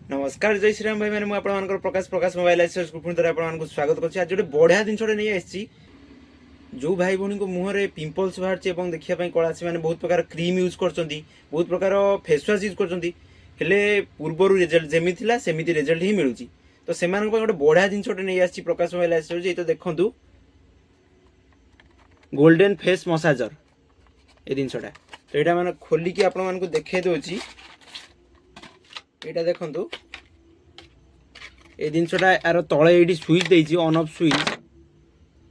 नमस्कार जय श्रीराम भाई मैंने मुझे प्रकाश प्रकाश मोबाइल एक्सेस पुणी थे आपको स्वागत करछि। आज गोटे बढ़िया जिनसटे नहीं आसी जो भाई भौणी को मुहर पिंपल्स बाहर देखा कलासी मैंने बहुत प्रकार क्रीम यूज कर बहुत प्रकार फेस वाश यूज कर पूर्वर रिजल्ट जमी था सेमती रिजल्ट ही मिलूँ। तो से गोटे बढ़िया जिनसटे नहीं आसी प्रकाश मोबाइल एक्सेस। ये तो देखु गोल्डन फेस मसाजर ये जिनसटा तो यहाँ मैंने खोलिकी आपण देखे दूसरी यहाँ देखु ये जिनसटा यार तले ये स्विच देती ऑन ऑफ स्विच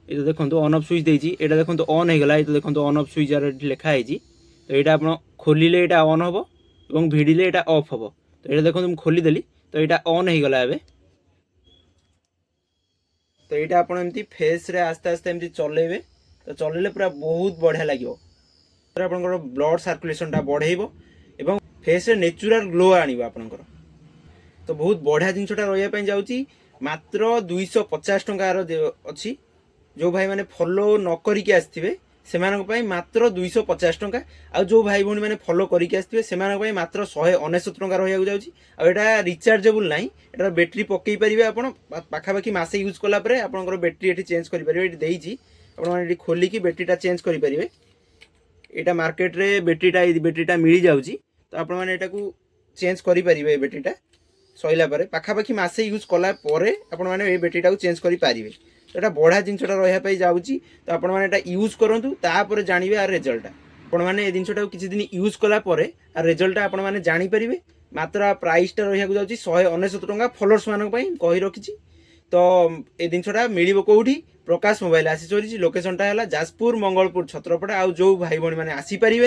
ये देखो ऑन ऑफ स्विच देती यहाँ देखो ऑन हो गला। ये देखो ऑन ऑफ स्विच यार लिखाई तो यहाँ आप खोलिले यहाँ ऑन हम और भिड़िले यहाँ ऑफ हम। तो यहाँ देखो मुझे खोलीदेली तो यहाँ ऑन हो गला। तो यहाँ आप फेस रे आस्ते आस्ते एमती चलेबे तो चलेले पूरा बहुत बढ़िया लगे आप ब्लड सर्कुलेशन टा बढ़ेब एवं फेस रे नेचुरल ग्लो आनिब आपनकर। तो बहुत बढ़िया जिनसटा रहा जाऊँगी मात्र 250 टंकार अच्छी। जो भाई मैंने फॉलो न करिके आसथिबे सेमानक पई मात्र 250 टंका। आ जो भाई भौणी मैंने फॉलो करिके आसथिबे सेमानक पई मात्र 199 टंका रहिया जाउची। आ एटा रिचार्जेबल नाही, एटा बैटरी पकई परिबे आपण पाखापाखि मासे यूज कला परे आपनकर बैटरी एठी चेंज करि परिबे। एठी देइची आपण माने एठी खोलिकी बैटरीटा चेंज करि परिबे। एटा मार्केट रे बैटरीटा मिली जाउची तो आपण माने एटा को चेंज करि परिबे। बैटरीटा सैला परे पाखापाखि मासे यूज कला परे आपण माने ए बैटरीटा को चेंज करि परिबे। तो यहाँ बढ़िया जिनसटा रहा जाऊँगी तो आपण मैंने यूज करूँ तापर जानवे आर रिजल्ट आपण मैंने जिनसटा किसी दिन यूज कलापर आ रिजल्ट आपण मैंने जानीपर। मात्र प्राइसटा रहा जाऊँगी 199 टंका फॉलोअर्स मानक कही रखी। तो ये जिनसटा मिल कौटी प्रकाश मोबाइल आसी चली लोकेशनटा है जाजपुर मंगलपुर छत्रपड़ा। आउ जो भाई भौणी मैंने आसीपारे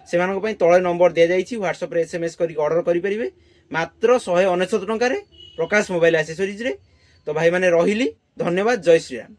से तले नंबर दि जाइए व्हाट्सएप रे SMS कर ऑर्डर करेंगे मात्र 199 टंकार प्रकाश मोबाइल आसेसरीज रे। तो भाई मैंने रही धन्यवाद जय श्रीराम।